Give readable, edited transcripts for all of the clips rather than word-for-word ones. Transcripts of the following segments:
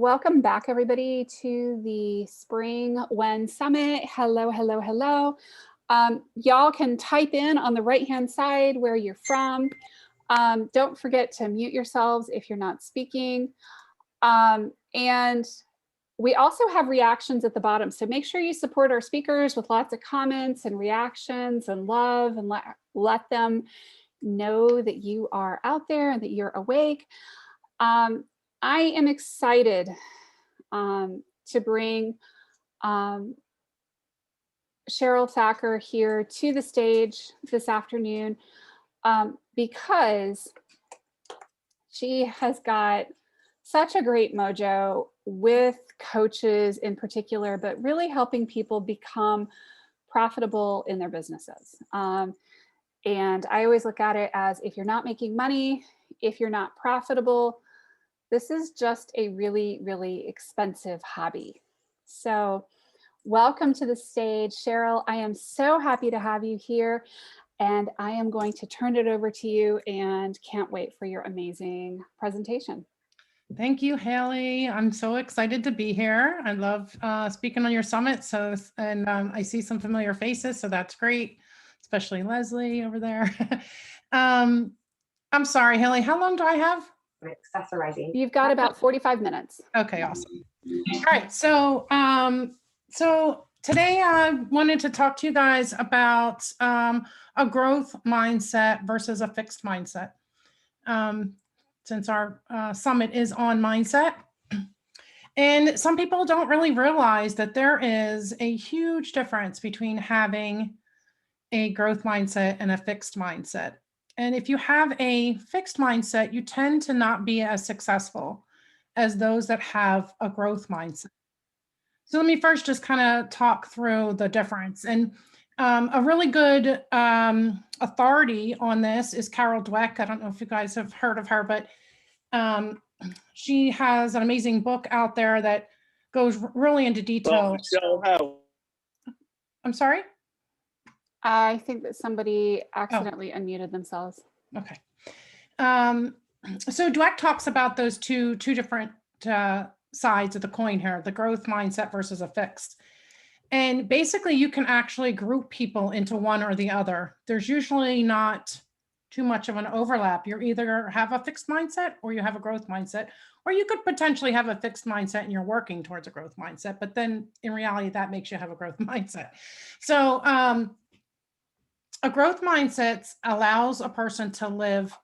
welcome back, everybody, to the Spring WEN Summit. Hello, hello, hello. Y'all can type in on the right-hand side where you're from. Don't forget to mute yourselves if you're not speaking. And we also have reactions at the bottom. So make sure you support our speakers with lots of comments and reactions and love, and let them know that you are out there and that you're awake. I am excited to bring Cheryl Thacker here to the stage this afternoon because she has got such a great mojo with coaches in particular, but really helping people become profitable in their businesses. And I always look at it as, if you're not making money, if you're not profitable, this is just a really, really expensive hobby. So welcome to the stage, Cheryl. I am so happy to have you here, and I am going to turn it over to you and can't wait for your amazing presentation. Thank you, Haley. I'm so excited to be here. I love speaking on your summit. And I see some familiar faces, so that's great, especially Leslie over there. I'm sorry, Haley, how long do I have? Accessorizing. You've got about 45 minutes. Okay, awesome. All right, so today I wanted to talk to you guys about a growth mindset versus a fixed mindset. Since our summit is on mindset. And some people don't really realize that there is a huge difference between having a growth mindset and a fixed mindset. And if you have a fixed mindset, you tend to not be as successful as those that have a growth mindset. So let me first just kind of talk through the difference. And a really good authority on this is Cheryl Dweck. I don't know if you guys have heard of her, but she has an amazing book out there that goes really into detail. I'm sorry? I think that somebody accidentally unmuted themselves. Okay. So Dweck talks about those two different sides of the coin here, the growth mindset versus a fixed. And basically you can actually group people into one or the other. There's usually not too much of an overlap. You either have a fixed mindset or you have a growth mindset, or you could potentially have a fixed mindset and you're working towards a growth mindset, but then in reality, that makes you have a growth mindset. So a growth mindset allows a person to live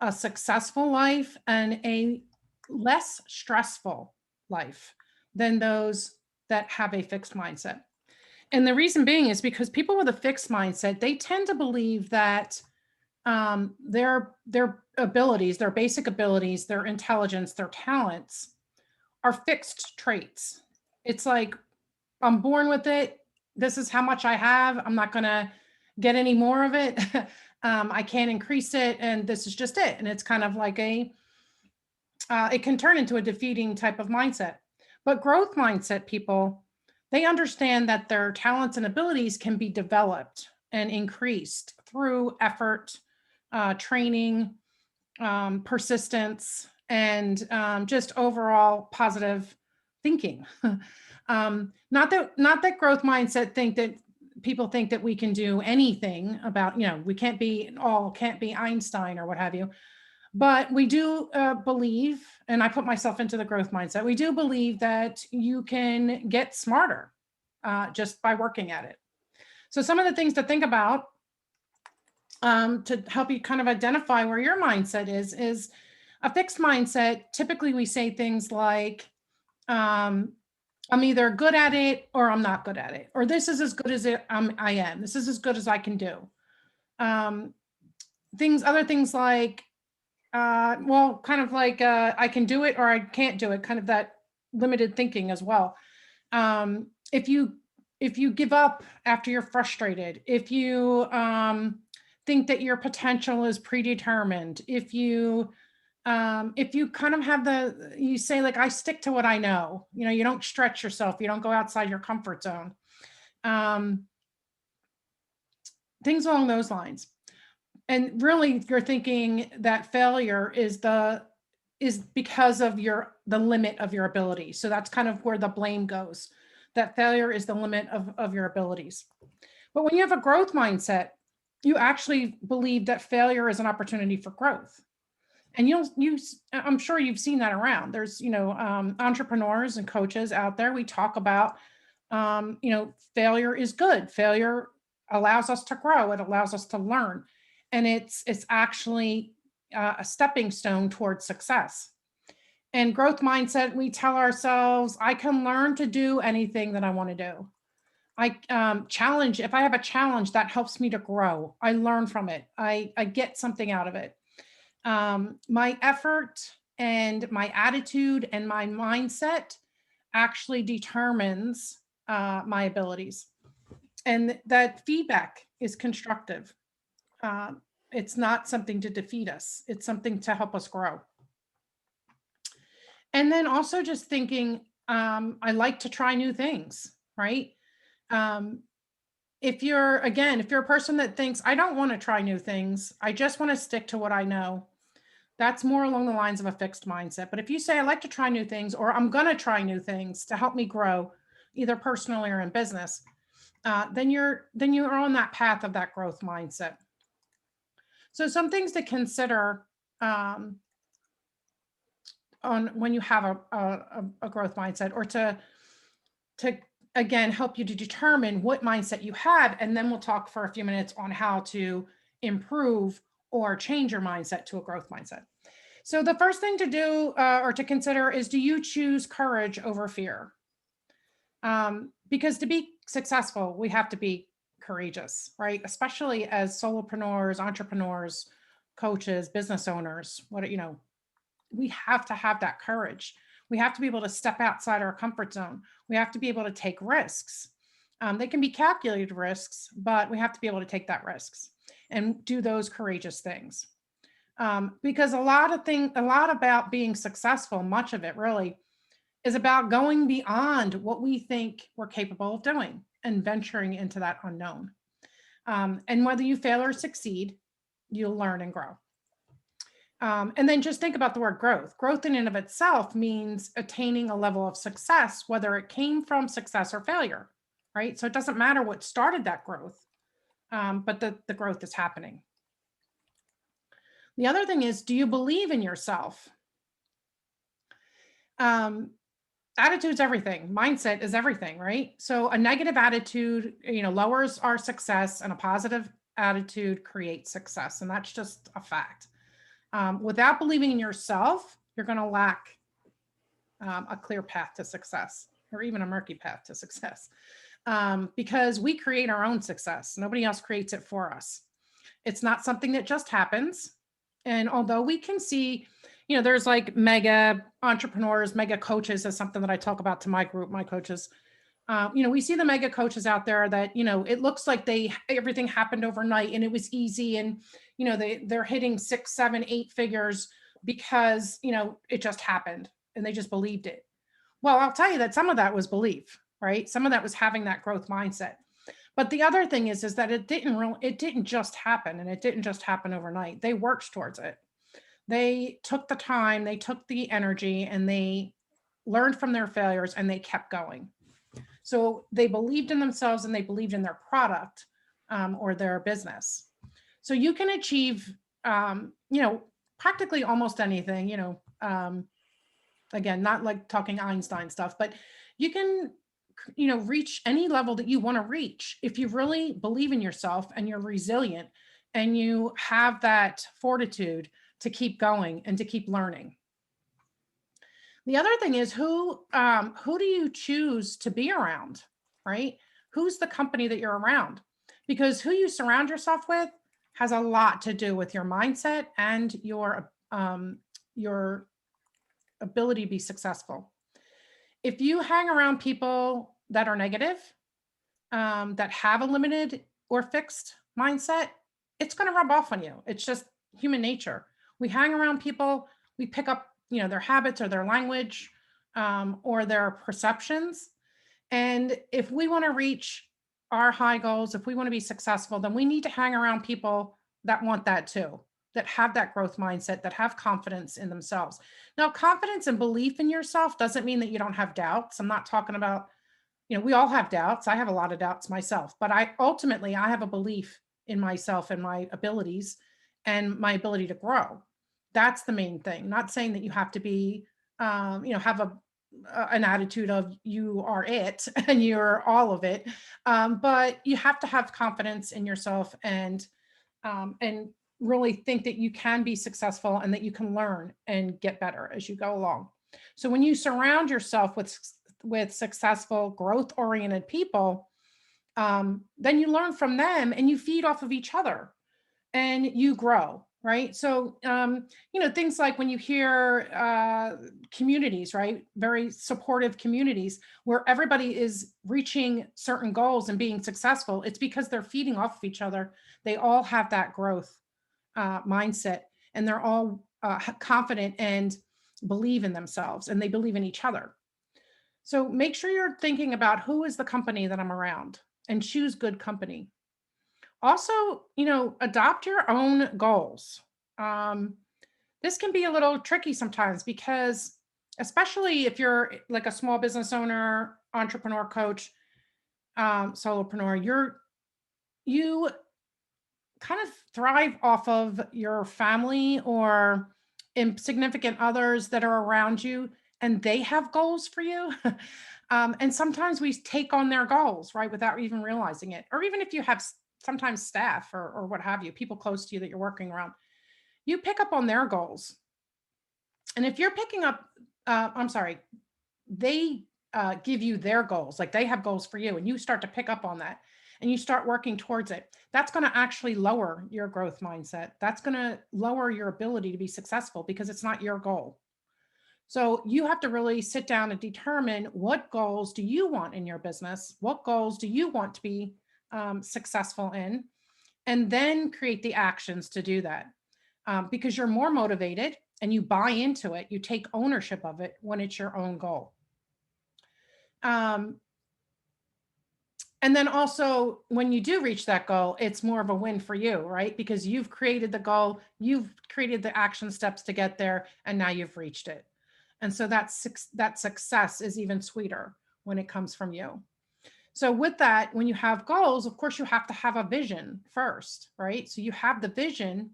a successful life and a less stressful life than those that have a fixed mindset. And the reason being is because people with a fixed mindset, they tend to believe that their abilities, their basic abilities, their intelligence, their talents are fixed traits. It's like, I'm born with it. This is how much I have. I'm not going to get any more of it. I can't increase it. And this is just it. And it's kind of like it can turn into a defeating type of mindset. But growth mindset people, they understand that their talents and abilities can be developed and increased through effort, training, persistence, and just overall positive thinking. Not that growth mindset people think that we can do anything about, we can't be Einstein or what have you. But we do believe, and I put myself into the growth mindset, we do believe that you can get smarter just by working at it. So some of the things to think about to help you kind of identify where your mindset is a fixed mindset. Typically we say things like, I'm either good at it or I'm not good at it, or this is as good as I am. This is as good as I can do. Other things like, I can do it or I can't do it, kind of that limited thinking as well. If you give up after you're frustrated, if you think that your potential is predetermined, if you kind of have you say like, I stick to what I know, you don't stretch yourself, you don't go outside your comfort zone, things along those lines. And really you're thinking that failure is is because of the limit of your ability. So that's kind of where the blame goes, that failure is the limit of your abilities. But when you have a growth mindset, you actually believe that failure is an opportunity for growth. And I'm sure you've seen that around. There's, entrepreneurs and coaches out there. We talk about, failure is good. Failure allows us to grow. It allows us to learn. And it's actually a stepping stone towards success. And growth mindset, we tell ourselves, I can learn to do anything that I want to do. If I have a challenge, that helps me to grow. I learn from it. I get something out of it. My effort and my attitude and my mindset actually determines my abilities. And that feedback is constructive. It's not something to defeat us. It's something to help us grow. And then also just thinking, I like to try new things, right? If you're a person that thinks, I don't want to try new things, I just want to stick to what I know, that's more along the lines of a fixed mindset. But if you say, I like to try new things, or I'm going to try new things to help me grow, either personally or in business, then you're on that path of that growth mindset. So some things to consider on when you have a growth mindset, or to again help you to determine what mindset you have, and then we'll talk for a few minutes on how to improve or change your mindset to a growth mindset. So the first thing to do or to consider is, do you choose courage over fear? Because to be successful, we have to be courageous, right? Especially as solopreneurs, entrepreneurs, coaches, business owners. We have to have that courage. We have to be able to step outside our comfort zone. We have to be able to take risks. They can be calculated risks, but we have to be able to take that risks and do those courageous things. Because a lot about being successful, much of it really is about going beyond what we think we're capable of doing and venturing into that unknown. And whether you fail or succeed, you'll learn and grow. And then just think about the word growth. Growth in and of itself means attaining a level of success, whether it came from success or failure, right? So it doesn't matter what started that growth, but the growth is happening. The other thing is, do you believe in yourself? Attitude's everything. Mindset is everything, right? So a negative attitude, lowers our success, and a positive attitude creates success. And that's just a fact. Without believing in yourself, you're going to lack a clear path to success, or even a murky path to success, because we create our own success. Nobody else creates it for us. It's not something that just happens. And although we can see, there's like mega entrepreneurs, mega coaches is something that I talk about to my group, my coaches. We see the mega coaches out there that, it looks like everything happened overnight and it was easy. And, they're hitting 6, 7, 8 figures because, it just happened and they just believed it. Well, I'll tell you that some of that was belief, right? Some of that was having that growth mindset. But the other thing is that it didn't just happen, and it didn't just happen overnight. They worked towards it. They took the time, they took the energy, and they learned from their failures, and they kept going. So they believed in themselves and they believed in their product or their business. So you can achieve, practically almost anything, again, not like talking Einstein stuff, but you can, reach any level that you want to reach if you really believe in yourself and you're resilient and you have that fortitude to keep going and to keep learning. The other thing is, who do you choose to be around, right? Who's the company that you're around? Because who you surround yourself with has a lot to do with your mindset and your ability to be successful. If you hang around people that are negative, that have a limited or fixed mindset, it's going to rub off on you. It's just human nature. We hang around people, we pick up, their habits or their language, or their perceptions. And if we want to reach our high goals, if we want to be successful, then we need to hang around people that want that too. that have that growth mindset, that have confidence in themselves. Now, confidence and belief in yourself doesn't mean that you don't have doubts. I'm not talking about, we all have doubts. I have a lot of doubts myself, but I have a belief in myself and my abilities and my ability to grow. That's the main thing. Not saying that you have to be, have an attitude of you are it and you're all of it, but you have to have confidence in yourself and really think that you can be successful and that you can learn and get better as you go along. So when you surround yourself with successful, growth-oriented people, then you learn from them and you feed off of each other and you grow, right? So, things like when you hear communities, right? Very supportive communities where everybody is reaching certain goals and being successful, it's because they're feeding off of each other. They all have that growth mindset, and they're all confident and believe in themselves, and they believe in each other. So make sure you're thinking about who is the company that I'm around and choose good company. Also, adopt your own goals. Um, this can be a little tricky sometimes because, especially if you're like a small business owner, entrepreneur, coach, solopreneur, you kind of thrive off of your family or significant others that are around you, and they have goals for you. And sometimes we take on their goals, right, without even realizing it. Or even if you have sometimes staff or what have you, people close to you that you're working around, you pick up on their goals. And if you're picking up, I'm sorry, they give you their goals, like they have goals for you, and you start to pick up on that and you start working towards it, that's going to actually lower your growth mindset. That's going to lower your ability to be successful because it's not your goal. So you have to really sit down and determine, what goals do you want in your business? What goals do you want to be successful in? And then create the actions to do that, because you're more motivated and you buy into it. You take ownership of it when it's your own goal. Um, and then also, when you do reach that goal, it's more of a win for you, right? Because you've created the goal, you've created the action steps to get there, and now you've reached it. And so that success is even sweeter when it comes from you. So with that, when you have goals, of course, you have to have a vision first, right? So you have the vision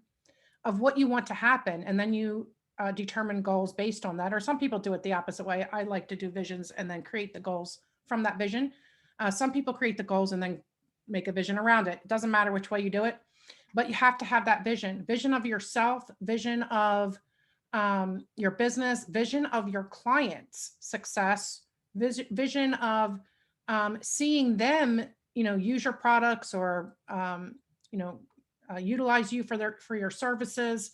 of what you want to happen, and then you determine goals based on that. Or some people do it the opposite way. I like to do visions and then create the goals from that vision. Some people create the goals and then make a vision around it. It doesn't matter which way you do it, but you have to have that vision of yourself, vision of your business, vision of your clients' success, vision of seeing them, use your products or, utilize you for your services.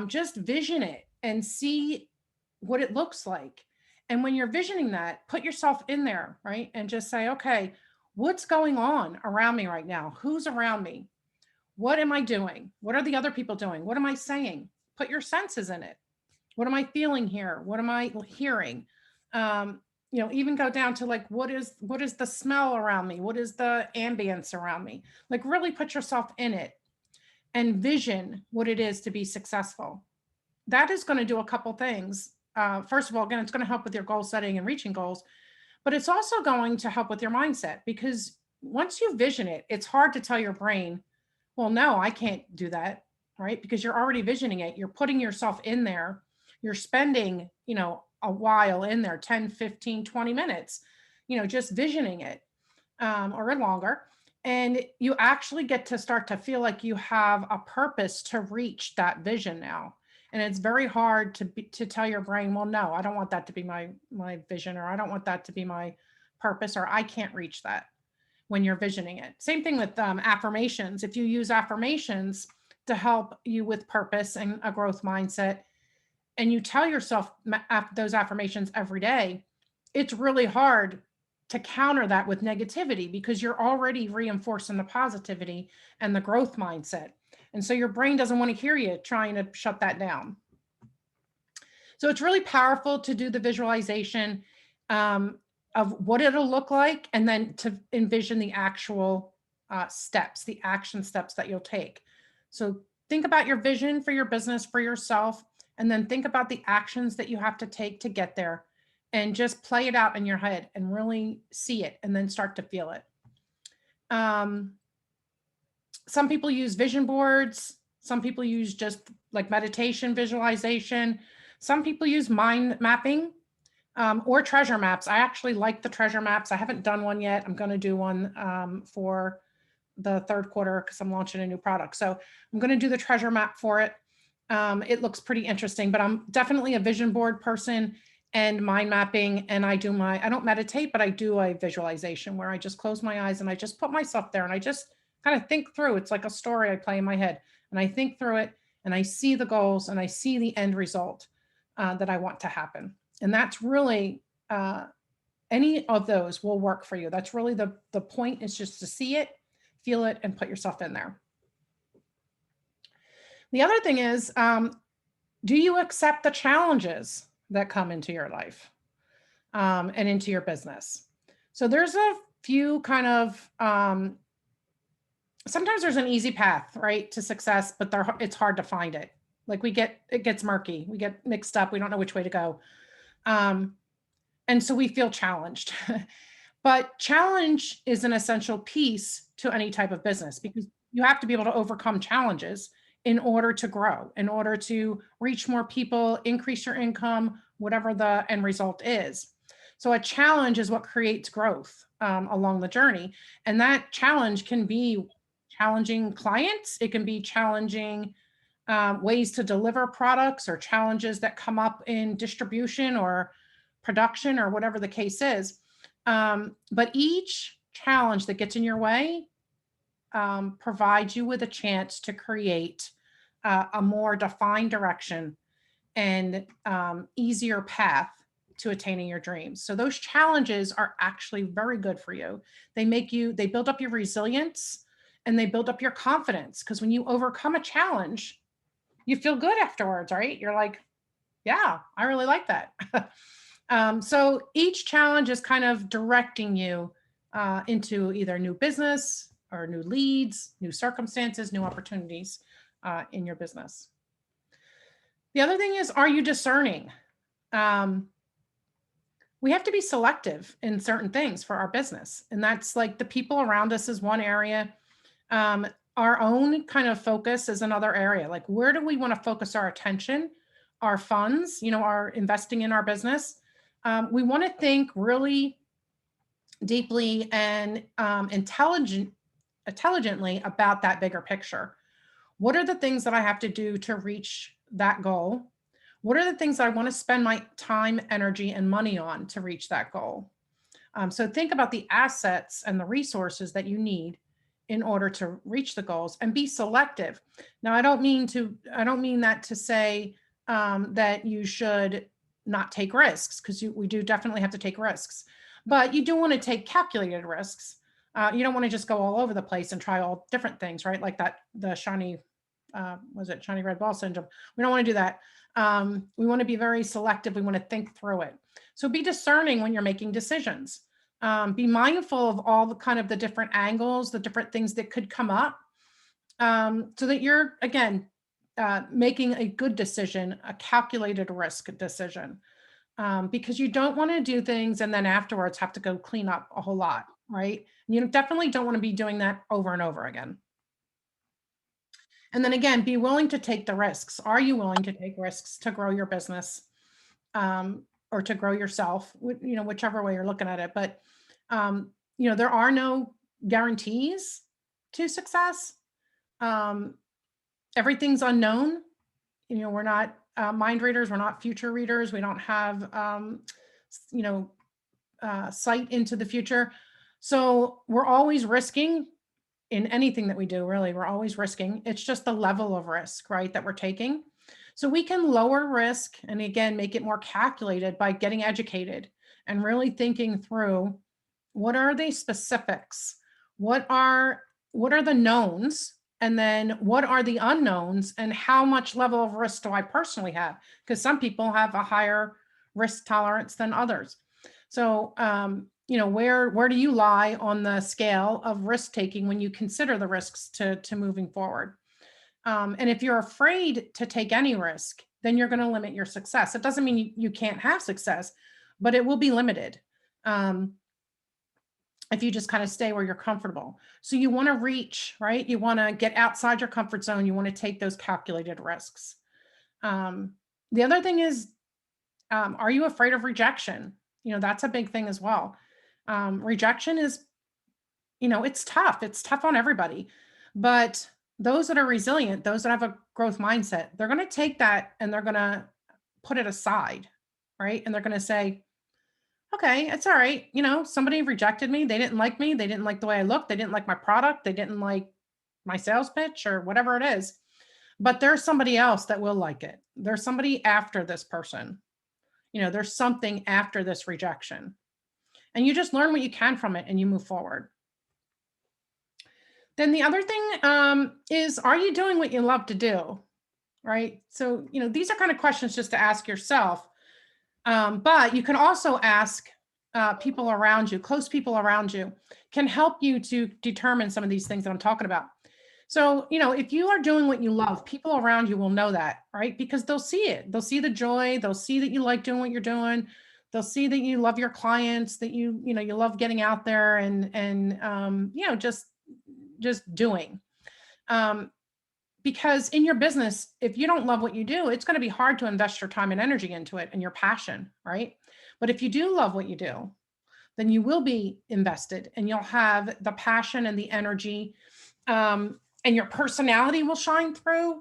Just vision it and see what it looks like. And when you're visioning that, put yourself in there, right? And just say, okay, what's going on around me right now? Who's around me? What am I doing? What are the other people doing? What am I saying? Put your senses in it. What am I feeling here? What am I hearing? Even go down to like, what is the smell around me? What is the ambience around me? Like, really put yourself in it and vision what it is to be successful. That is going to do a couple things. First of all, again, it's going to help with your goal setting and reaching goals, but it's also going to help with your mindset, because once you vision it, it's hard to tell your brain, well, no, I can't do that, right? Because you're already visioning it. You're putting yourself in there. You're spending, a while in there, 10, 15, 20 minutes, just visioning it, or longer. And you actually get to start to feel like you have a purpose to reach that vision now. And it's very hard to tell your brain, well, no, I don't want that to be my vision, or I don't want that to be my purpose, or I can't reach that when you're visioning it. Same thing with affirmations. If you use affirmations to help you with purpose and a growth mindset, and you tell yourself those affirmations every day, it's really hard to counter that with negativity, because you're already reinforcing the positivity and the growth mindset. And so your brain doesn't want to hear you trying to shut that down. So it's really powerful to do the visualization of what it'll look like, and then to envision the actual steps, the action steps that you'll take. So think about your vision for your business, for yourself, and then think about the actions that you have to take to get there, and just play it out in your head and really see it and then start to feel it. Um, some people use vision boards. Some people use just like meditation, visualization. Some people use mind mapping, or treasure maps. I actually like the treasure maps. I haven't done one yet. I'm going to do one for the third quarter because I'm launching a new product. So I'm going to do the treasure map for it. It looks pretty interesting, but I'm definitely a vision board person and mind mapping. And I don't meditate, but I do a visualization where I just close my eyes and I just put myself there and I just kind of think through. It's like a story I play in my head, and I think through it and I see the goals and I see the end result that I want to happen. And that's really, any of those will work for you. That's really the point, is just to see it, feel it, and put yourself in there. The other thing is, do you accept the challenges that come into your life and into your business? So there's a few kind of, sometimes there's an easy path, right, to success, but it's hard to find it. Like it gets murky. We get mixed up. We don't know which way to go. And so we feel challenged. But challenge is an essential piece to any type of business, because you have to be able to overcome challenges in order to grow, in order to reach more people, increase your income, whatever the end result is. So a challenge is what creates growth along the journey. And that challenge can be challenging clients. It can be challenging ways to deliver products, or challenges that come up in distribution or production or whatever the case is. But each challenge that gets in your way provides you with a chance to create a more defined direction and easier path to attaining your dreams. So those challenges are actually very good for you. They build up your resilience and they build up your confidence, because when you overcome a challenge, you feel good afterwards, right? You're like, yeah, I really like that. So each challenge is kind of directing you into either new business or new leads, new circumstances, new opportunities in your business. The other thing is, are you discerning? We have to be selective in certain things for our business. And that's like the people around us is one area. Our own kind of focus is another area. Like, where do we want to focus our attention, our funds, our investing in our business? We want to think really deeply and intelligently about that bigger picture. What are the things that I have to do to reach that goal? What are the things that I want to spend my time, energy, and money on to reach that goal? So think about the assets and the resources that you need in order to reach the goals, and be selective. Now, I don't mean that to say that you should not take risks, because we do definitely have to take risks, but you do want to take calculated risks. You don't want to just go all over the place and try all different things, right? Like the shiny red ball syndrome. We don't want to do that. We want to be very selective. We want to think through it. So be discerning when you're making decisions. Be mindful of all the different angles, the different things that could come up, so that you're, again, making a good decision, a calculated risk decision, because you don't want to do things and then afterwards have to go clean up a whole lot, right? You definitely don't want to be doing that over and over again. And then again, be willing to take the risks. Are you willing to take risks to grow your business, or to grow yourself? Whichever way you're looking at it. But there are no guarantees to success. Everything's unknown. We're not mind readers. We're not future readers. We don't have sight into the future. So we're always risking. In anything that we do, really, we're always risking. It's just the level of risk, right, that we're taking. So we can lower risk and, again, make it more calculated by getting educated and really thinking through, what are the specifics? What are the knowns? And then what are the unknowns, and how much level of risk do I personally have? Because some people have a higher risk tolerance than others. So, where do you lie on the scale of risk taking when you consider the risks to moving forward? And if you're afraid to take any risk, then you're going to limit your success. It doesn't mean you can't have success, but it will be limited. Um, if you just kind of stay where you're comfortable. So you want to reach, right? You want to get outside your comfort zone. You want to take those calculated risks. Um, the other thing is, are you afraid of rejection? That's a big thing as well. Rejection is, it's tough. It's tough on everybody. But those that are resilient, those that have a growth mindset, they're going to take that and they're going to put it aside, right? And they're going to say, okay, it's all right. Somebody rejected me. They didn't like me. They didn't like the way I looked. They didn't like my product. They didn't like my sales pitch or whatever it is. But there's somebody else that will like it. There's somebody after this person. There's something after this rejection. And you just learn what you can from it and you move forward. Then the other thing is, are you doing what you love to do? Right? So, these are kind of questions just to ask yourself. But you can also ask people around you, close people around you can help you to determine some of these things that I'm talking about. So, if you are doing what you love, people around you will know that, right? Because they'll see it. They'll see the joy. They'll see that you like doing what you're doing. They'll see that you love your clients, that you love getting out there and just doing. Because in your business, if you don't love what you do, it's going to be hard to invest your time and energy into it and your passion, right? But if you do love what you do, then you will be invested and you'll have the passion and the energy, and your personality will shine through,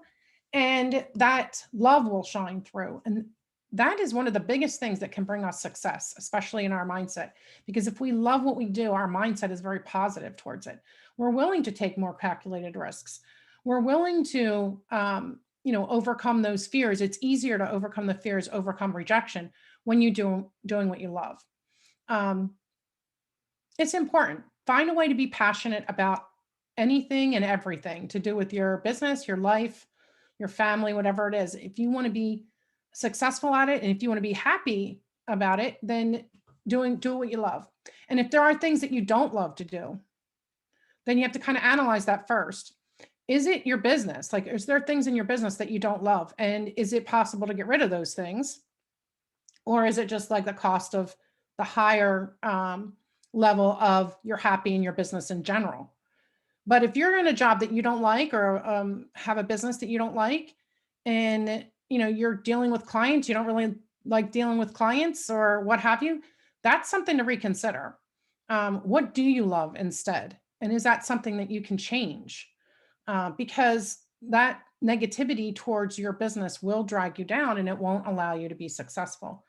and that love will shine through. And that is one of the biggest things that can bring us success, especially in our mindset. Because if we love what we do, our mindset is very positive towards it. We're willing to take more calculated risks. We're willing to, overcome those fears. It's easier to overcome the fears, overcome rejection when you doing what you love. It's important. Find a way to be passionate about anything and everything to do with your business, your life, your family, whatever it is. If you want to be successful at it and if you want to be happy about it, then do what you love. And if there are things that you don't love to do, then you have to kind of analyze that first. Is it your business? Like, is there things in your business that you don't love? And is it possible to get rid of those things? Or is it just like the cost of the higher level of you're happy in your business in general? But if you're in a job that you don't like or have a business that you don't like, and you're dealing with clients, you don't really like dealing with clients or what have you, that's something to reconsider. What do you love instead? And is that something that you can change? Because that negativity towards your business will drag you down and it won't allow you to be successful.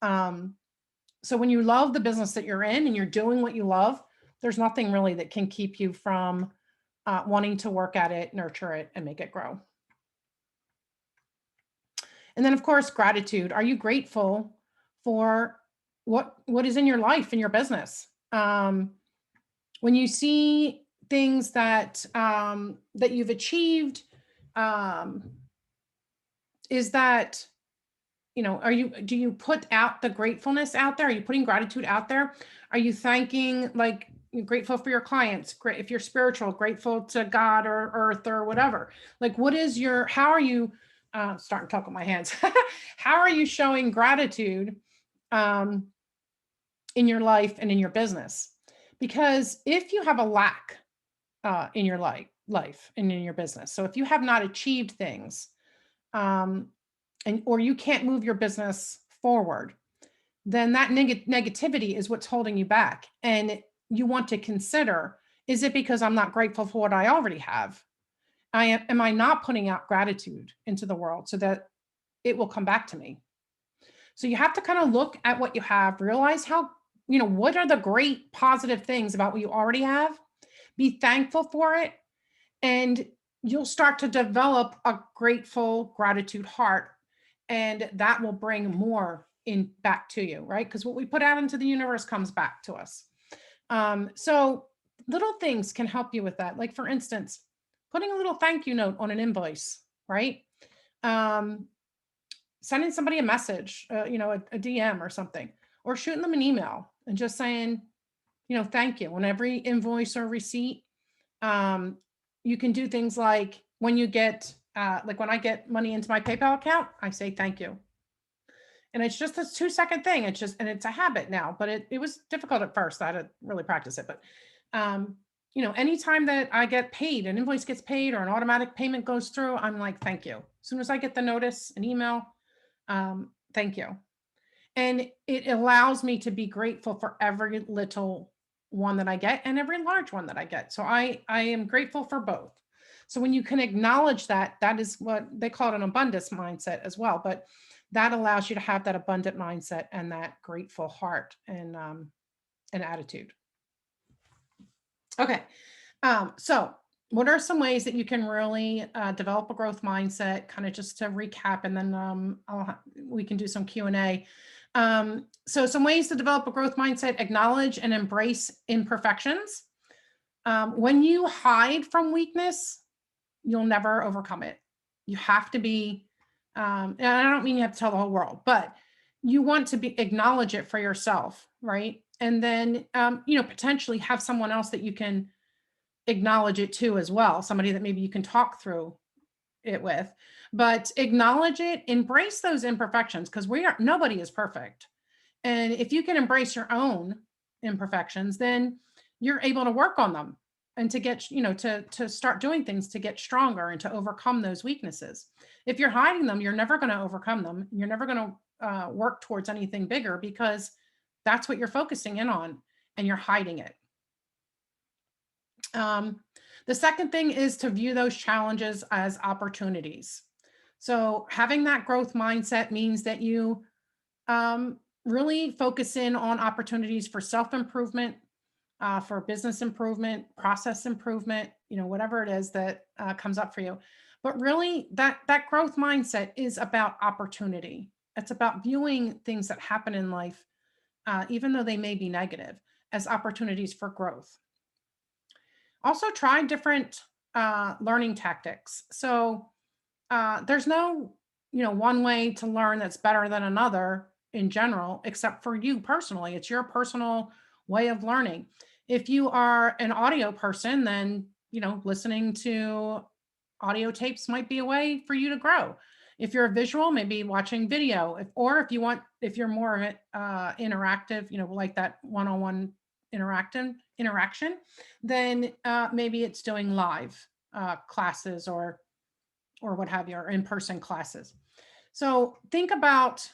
So when you love the business that you're in and you're doing what you love, there's nothing really that can keep you from wanting to work at it, nurture it, and make it grow. And then, of course, gratitude. Are you grateful for what is in your life, in your business? When you see things that that you've achieved, is that, do you put out the gratefulness out there? Are you putting gratitude out there? Are you thanking, like, you're grateful for your clients? Great. If you're spiritual, grateful to God or earth or whatever. Like, how are you, starting to talk with my hands. How are you showing gratitude in your life and in your business? Because if you have a lack in your life and in your business, so if you have not achieved things, or you can't move your business forward, then that negativity is what's holding you back. And you want to consider, is it because I'm not grateful for what I already have? Am I not putting out gratitude into the world so that it will come back to me? So you have to kind of look at what you have, realize what are the great positive things about what you already have, be thankful for it, and you'll start to develop a grateful gratitude heart, and that will bring more back to you, right? Because what we put out into the universe comes back to us. So little things can help you with that. Like, for instance, putting a little thank you note on an invoice, right? Sending somebody a message, a DM or something, or shooting them an email and just saying, thank you. On every invoice or receipt, you can do things like when you get, like when I get money into my PayPal account, I say thank you. And it's just this 2-second thing. It's just, and it's a habit now, but it was difficult at first. I had to really practice it. But, um, anytime that I get paid, an invoice gets paid or an automatic payment goes through, I'm like, thank you. As soon as I get the notice, an email, thank you. And it allows me to be grateful for every little one that I get and every large one that I get. So I am grateful for both. So when you can acknowledge that, that is what they call it, an abundance mindset as well. But that allows you to have that abundant mindset and that grateful heart and attitude. Okay. So what are some ways that you can really develop a growth mindset? Kind of just to recap, and then we can do some Q&A. So some ways to develop a growth mindset: acknowledge and embrace imperfections. When you hide from weakness, you'll never overcome it. You have to be, and I don't mean you have to tell the whole world, but you want to acknowledge it for yourself, right? And then, potentially have someone else that you can acknowledge it to as well, somebody that maybe you can talk through it with. But acknowledge it, embrace those imperfections, because nobody is perfect. And if you can embrace your own imperfections, then you're able to work on them and to get, to start doing things to get stronger and to overcome those weaknesses. If you're hiding them, you're never going to overcome them. You're never going to work towards anything bigger, because that's what you're focusing in on and you're hiding it. The second thing is to view those challenges as opportunities. So having that growth mindset means that you really focus in on opportunities for self-improvement, for business improvement, process improvement, whatever it is that comes up for you. But really that growth mindset is about opportunity. It's about viewing things that happen in life, even though they may be negative, as opportunities for growth. Also try different learning tactics. So there's no, one way to learn that's better than another in general, except for you personally. It's your personal way of learning. If you are an audio person, then, listening to audio tapes might be a way for you to grow. If you're a visual, maybe watching video, if you're more of an interactive, like that one-on-one interaction, then maybe it's doing live classes or what have you, or in-person classes. So think about,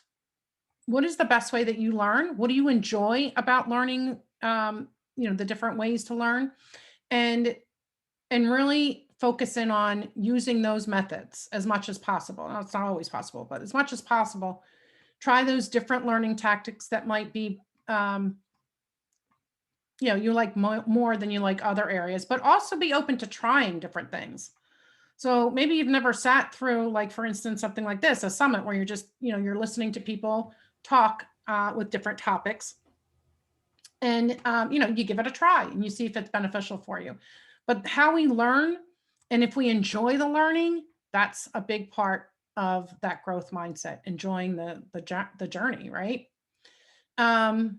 what is the best way that you learn? What do you enjoy about learning? The different ways to learn, and really focus in on using those methods as much as possible. Now, it's not always possible, but as much as possible, try those different learning tactics that might be, you like more than you like other areas, but also be open to trying different things. So maybe you've never sat through, like, for instance, something like this, a summit where you're just, you're listening to people talk with different topics. And, you give it a try and you see if it's beneficial for you. But how we learn, and if we enjoy the learning, that's a big part of that growth mindset, enjoying the journey, right? I'll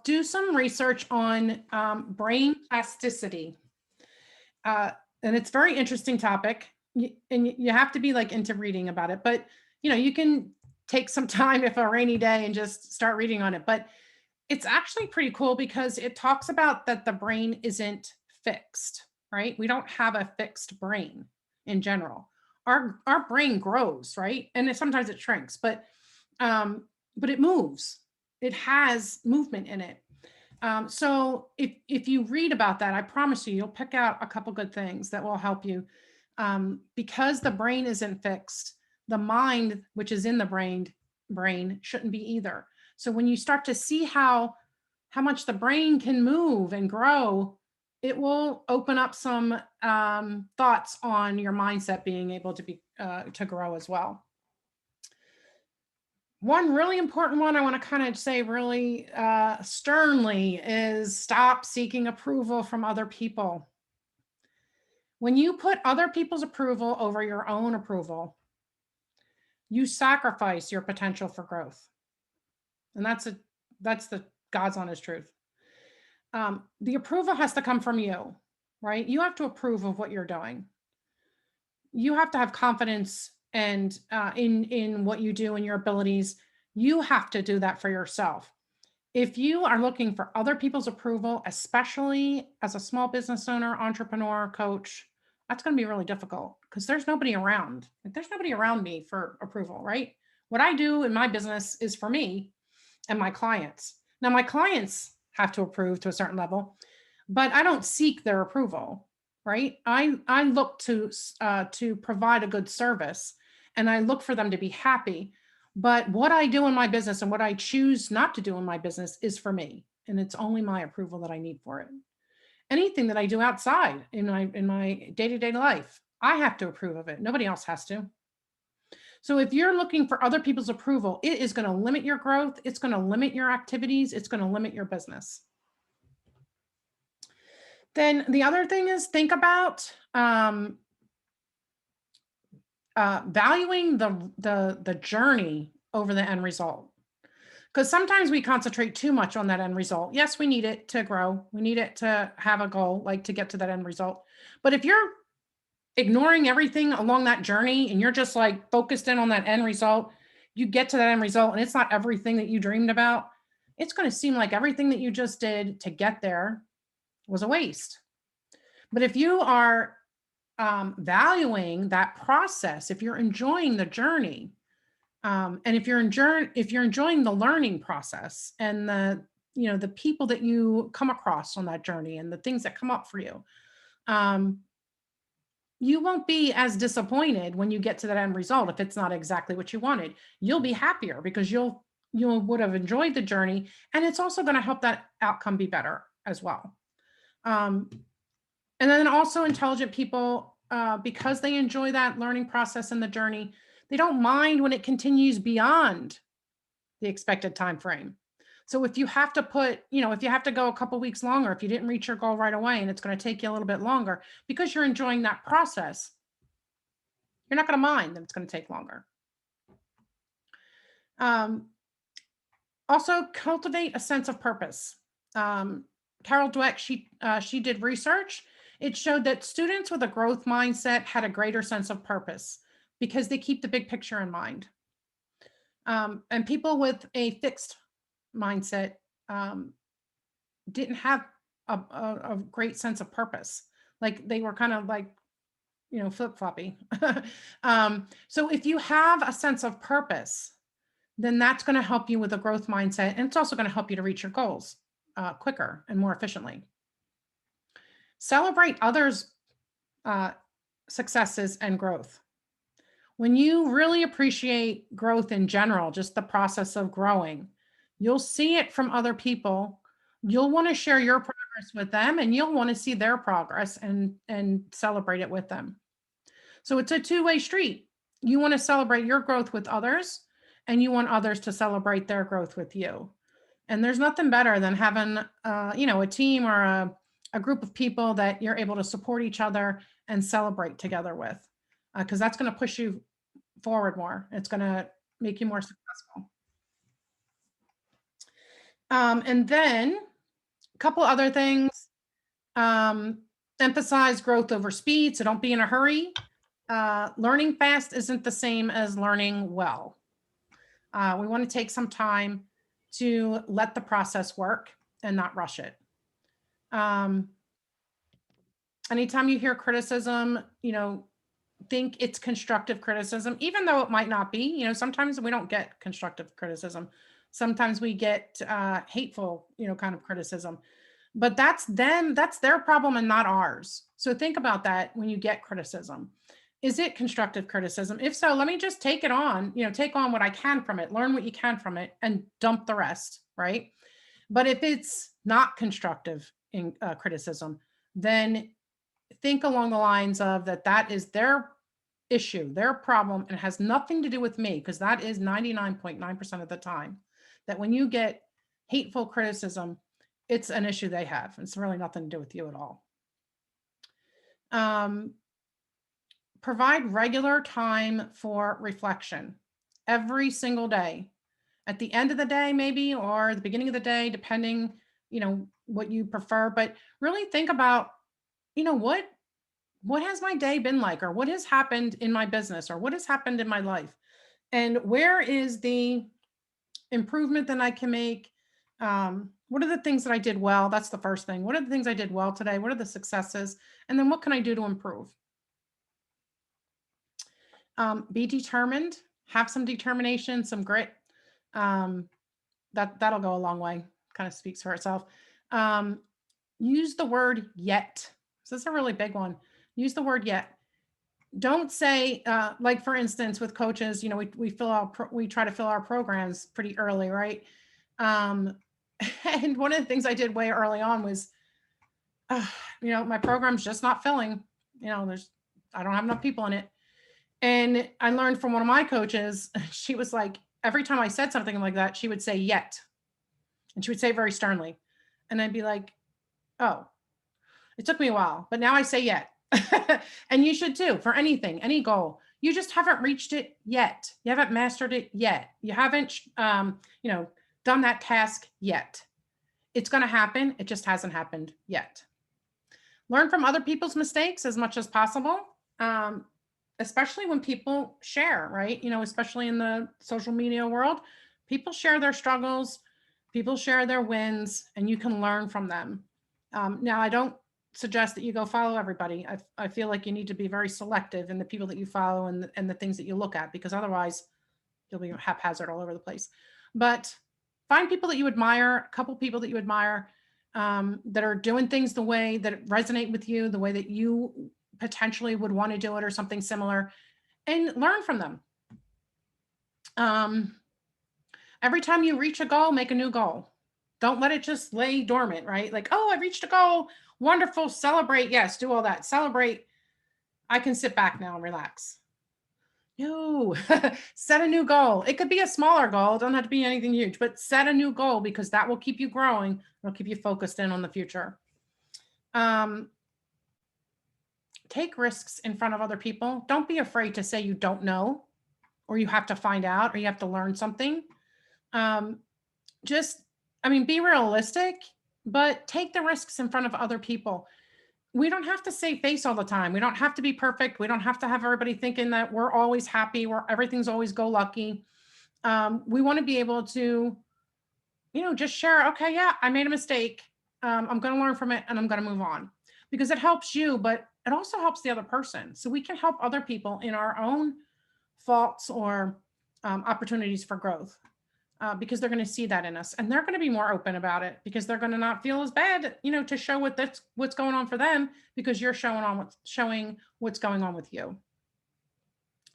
do some research on brain plasticity. And it's a very interesting topic, and you have to be like into reading about it, but you can take some time if a rainy day and just start reading on it. But it's actually pretty cool, because it talks about that the brain isn't fixed, right? We don't have a fixed brain in general. Our brain grows, right? And sometimes it shrinks, but it moves. It has movement in it. So if you read about that, I promise you'll pick out a couple good things that will help you. Because the brain isn't fixed, the mind, which is in the brain shouldn't be either. So when you start to see how much the brain can move and grow, it will open up some thoughts on your mindset being able to be to grow as well. One really important one I want to kind of say really sternly is stop seeking approval from other people. When you put other people's approval over your own approval, you sacrifice your potential for growth. And that's the God's honest truth. The approval has to come from you, right? You have to approve of what you're doing. you have to have confidence and in what you do and your abilities. You have to do that for yourself. If you are looking for other people's approval, especially as a small business owner, entrepreneur, coach, that's going to be really difficult because there's nobody around. Like, there's nobody around me for approval, right? What I do in my business is for me and my clients. Now, my clients have to approve to a certain level, but I don't seek their approval, right? I look to provide a good service, and I look for them to be happy. But what I do in my business and what I choose not to do in my business is for me, and it's only my approval that I need for it. Anything that I do outside in my day-to-day life, I have to approve of it. Nobody else has to. So if you're looking for other people's approval, it is going to limit your growth. It's going to limit your activities. It's going to limit your business. Then the other thing is think about valuing the journey over the end result. Because sometimes we concentrate too much on that end result. Yes, we need it to grow. We need it to have a goal, like to get to that end result. But if you're ignoring everything along that journey and you're just like focused in on that end result, you get to that end result and it's not everything that you dreamed about, it's going to seem like everything that you just did to get there was a waste. But if you are valuing that process, if you're enjoying the journey, and if you're enjoying the learning process and the people that you come across on that journey and the things that come up for you, you won't be as disappointed when you get to that end result if it's not exactly what you wanted. You'll be happier because you would have enjoyed the journey, and it's also going to help that outcome be better as well. And then also intelligent people, because they enjoy that learning process and the journey, they don't mind when it continues beyond the expected time frame. So if you have to if you have to go a couple weeks longer, if you didn't reach your goal right away and it's going to take you a little bit longer because you're enjoying that process, you're not going to mind that it's going to take longer. Also, cultivate a sense of purpose. Carol Dweck, she did research. It showed that students with a growth mindset had a greater sense of purpose because they keep the big picture in mind. And people with a fixed mindset didn't have a great sense of purpose. Like they were kind of like, flip-floppy. So if you have a sense of purpose, then that's going to help you with a growth mindset. And it's also going to help you to reach your goals quicker and more efficiently. Celebrate others' successes and growth. When you really appreciate growth in general, just the process of growing, you'll see it from other people. You'll want to share your progress with them, and you'll want to see their progress and celebrate it with them. So it's a two-way street. You want to celebrate your growth with others, and you want others to celebrate their growth with you. And there's nothing better than having a team or a group of people that you're able to support each other and celebrate together with, because that's going to push you forward more. It's going to make you more successful. And then a couple other things. Emphasize growth over speed, so don't be in a hurry. Learning fast isn't the same as learning well. We want to take some time to let the process work and not rush it. Anytime you hear criticism, think it's constructive criticism, even though it might not be. Sometimes we don't get constructive criticism. Sometimes we get hateful, kind of criticism. But that's their problem and not ours. So think about that when you get criticism. Is it constructive criticism? If so, let me just take it on, take on what I can from it, learn what you can from it, and dump the rest, right? But if it's not constructive in criticism, then think along the lines of that is their issue, their problem, and has nothing to do with me, because that is 99.9% of the time that when you get hateful criticism, it's an issue they have. It's really nothing to do with you at all. Provide regular time for reflection every single day. At the end of the day, maybe, or the beginning of the day, depending, what you prefer. But really think about, what has my day been like, or what has happened in my business, or what has happened in my life? And where is the improvement that I can make? What are the things that I did well? That's the first thing. What are the things I did well today? What are the successes? And then what can I do to improve? Be determined, have some determination, some grit. That'll go a long way. Kind of speaks for itself. Use the word yet. So that's a really big one. Use the word yet. Don't say, like, for instance, with coaches, we try to fill our programs pretty early, right? And one of the things I did way early on was, my program's just not filling. I don't have enough people in it. And I learned from one of my coaches, she was like, every time I said something like that, she would say yet. And she would say it very sternly. And I'd be like, oh, it took me a while, but now I say yet. And you should too, for anything, any goal. You just haven't reached it yet. You haven't mastered it yet. You haven't, done that task yet. It's going to happen. It just hasn't happened yet. Learn from other people's mistakes as much as possible. Especially when people share, right? Especially in the social media world, people share their struggles, people share their wins, and you can learn from them. Now, I don't suggest that you go follow everybody. I feel like you need to be very selective in the people that you follow and the things that you look at, because otherwise you'll be haphazard all over the place. But find people that you admire, a couple people that you admire, that are doing things the way that resonate with you, the way that you potentially would want to do it, or something similar, and learn from them. Every time you reach a goal, make a new goal. Don't let it just lay dormant, right? Like, oh, I reached a goal. Wonderful. Celebrate. Yes, do all that. Celebrate. I can sit back now and relax. No, set a new goal. It could be a smaller goal. It doesn't have to be anything huge, but set a new goal, because that will keep you growing. It'll keep you focused in on the future. Take risks in front of other people. Don't be afraid to say you don't know, or you have to find out, or you have to learn something. Be realistic, but take the risks in front of other people. We don't have to save face all the time. We don't have to be perfect. We don't have to have everybody thinking that we're always happy, where everything's always go lucky. We want to be able to, just share, okay, yeah, I made a mistake. I'm going to learn from it, and I'm going to move on, because it helps you, but it also helps the other person. So we can help other people in our own faults or opportunities for growth, because they're going to see that in us, and they're going to be more open about it, because they're going to not feel as bad, to show what's going on for them, because you're showing what's going on with you.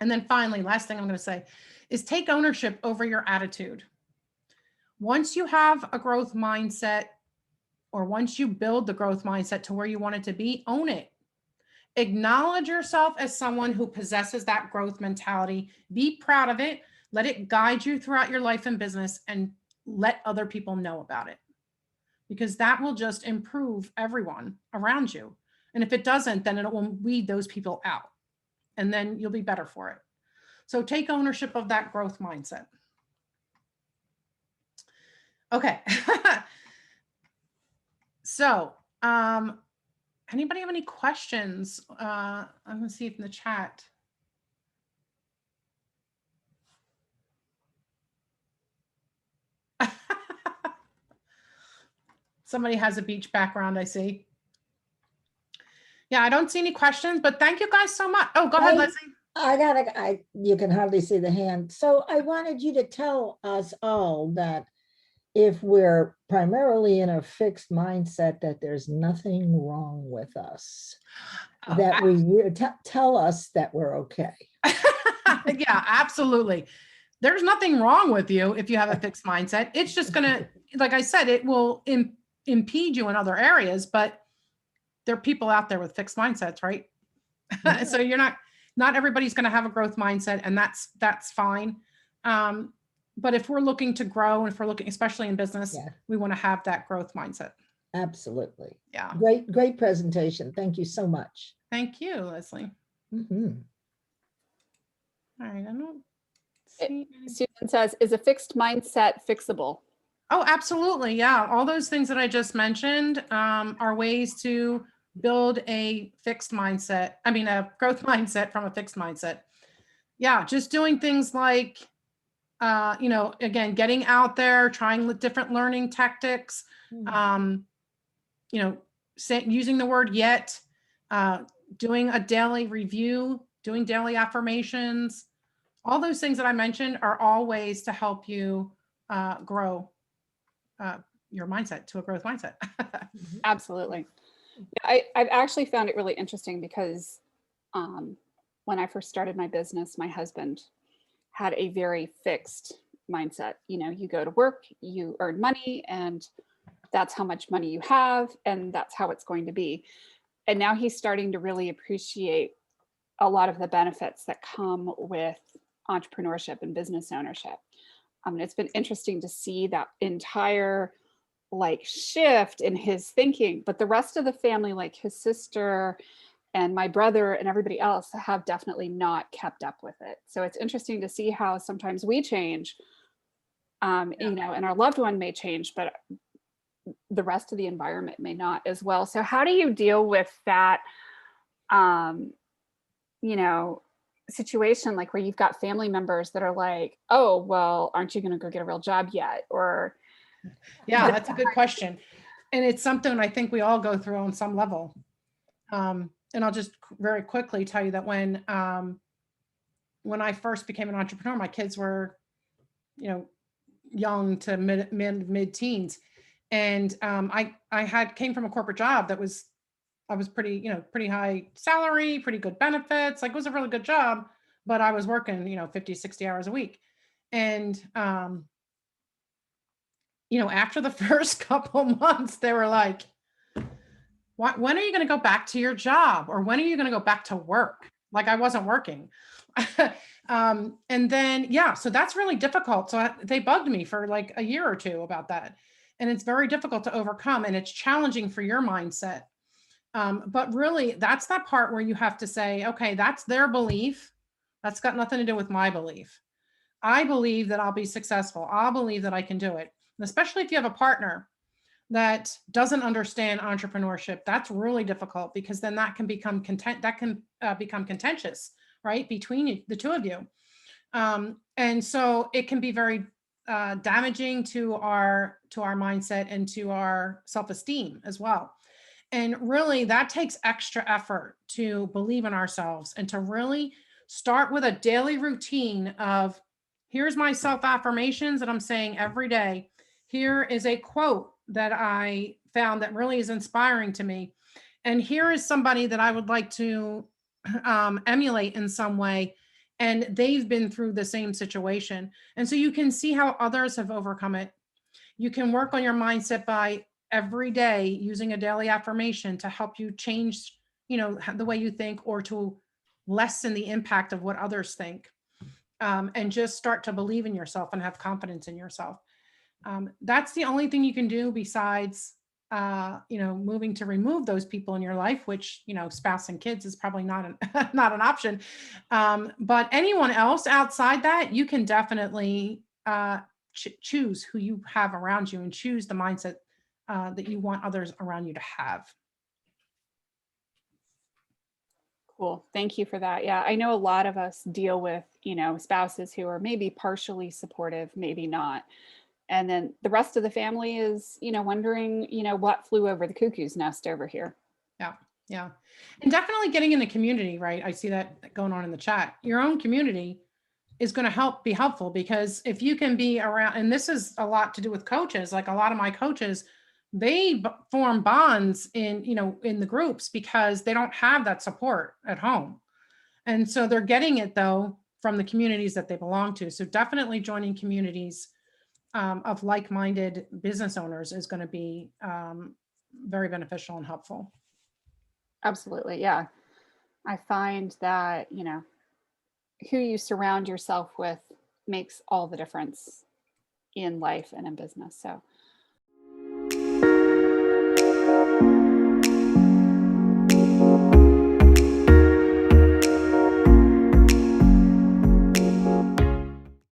And then finally, last thing I'm going to say is take ownership over your attitude. Once you have a growth mindset, or once you build the growth mindset to where you want it to be, own it. Acknowledge yourself as someone who possesses that growth mentality. Be proud of it. Let it guide you throughout your life and business, and let other people know about it, because that will just improve everyone around you. And if it doesn't, then it will weed those people out, and then you'll be better for it. So take ownership of that growth mindset. Okay. So, anybody have any questions? I'm going to see it in the chat. Somebody has a beach background, I see. Yeah, I don't see any questions, but thank you guys so much. Oh, go ahead, Leslie. You can hardly see the hand. So I wanted you to tell us all that if we're primarily in a fixed mindset, that there's nothing wrong with us, that we tell us that we're okay. Yeah, absolutely. There's nothing wrong with you if you have a fixed mindset. It's just going to, like I said, it will impede you in other areas, but there are people out there with fixed mindsets, right? Yeah. So not everybody's going to have a growth mindset, and that's fine. But if we're looking to grow, and if we're looking, especially in business, we want to have that growth mindset. Absolutely. Yeah. Great presentation. Thank you so much. Thank you, Leslie. Mm-hmm. All right. I don't see. Susan says, is a fixed mindset fixable? Oh, absolutely. Yeah. All those things that I just mentioned are ways to build a fixed mindset. I mean, a growth mindset from a fixed mindset. Yeah, just doing things like, again, getting out there, trying with different learning tactics, using the word yet, doing a daily review, doing daily affirmations. All those things that I mentioned are all ways to help you grow your mindset to a growth mindset. Absolutely. I've actually found it really interesting because when I first started my business, my husband had a very fixed mindset. You go to work, you earn money, and that's how much money you have, and that's how it's going to be. And now he's starting to really appreciate a lot of the benefits that come with entrepreneurship and business ownership. It's been interesting to see that entire shift in his thinking, but the rest of the family, like his sister and my brother and everybody else, have definitely not kept up with it. So it's interesting to see how sometimes we change, and our loved one may change, but the rest of the environment may not as well. So how do you deal with that, situation, like where you've got family members that are like, oh, well, aren't you going to go get a real job yet? Or yeah, that's a good question. And it's something I think we all go through on some level. And I'll just very quickly tell you that when I first became an entrepreneur, my kids were, young to mid teens. And I came from a corporate job that I was pretty high salary, pretty good benefits. Like, it was a really good job, but I was working, 50, 60 hours a week. And, after the first couple months, they were like, when are you going to go back to your job? Or when are you going to go back to work? Like, I wasn't working. And then, so that's really difficult. So they bugged me for like a year or two about that. And it's very difficult to overcome, and it's challenging for your mindset. But really, that's that part where you have to say, okay, that's their belief. That's got nothing to do with my belief. I believe that I'll be successful. I believe that I can do it. And especially if you have a partner that doesn't understand entrepreneurship, that's really difficult, because then that can become become contentious, right, between the two of you. And so it can be very damaging to our mindset and to our self-esteem as well. And really, that takes extra effort to believe in ourselves and to really start with a daily routine of, here's my self-affirmations that I'm saying every day. Here is a quote that I found that really is inspiring to me. And here is somebody that I would like to emulate in some way. And they've been through the same situation. And so you can see how others have overcome it. You can work on your mindset by every day using a daily affirmation to help you change, the way you think, or to lessen the impact of what others think, and just start to believe in yourself and have confidence in yourself. That's the only thing you can do besides, moving to remove those people in your life, which, spouse and kids is probably not not an option. But anyone else outside that, you can definitely choose who you have around you and choose the mindset that you want others around you to have. Cool. Thank you for that. Yeah, I know a lot of us deal with, spouses who are maybe partially supportive, maybe not. And then the rest of the family is, wondering, what flew over the cuckoo's nest over here. Yeah. Yeah. And definitely getting in the community, right? I see that going on in the chat. Your own community is going to be helpful, because if you can be around, and this is a lot to do with coaches, like a lot of my coaches, they form bonds in the groups because they don't have that support at home. And so they're getting it though from the communities that they belong to. So definitely joining communities of like-minded business owners is going to be very beneficial and helpful. Absolutely. Yeah. I find that, who you surround yourself with makes all the difference in life and in business. So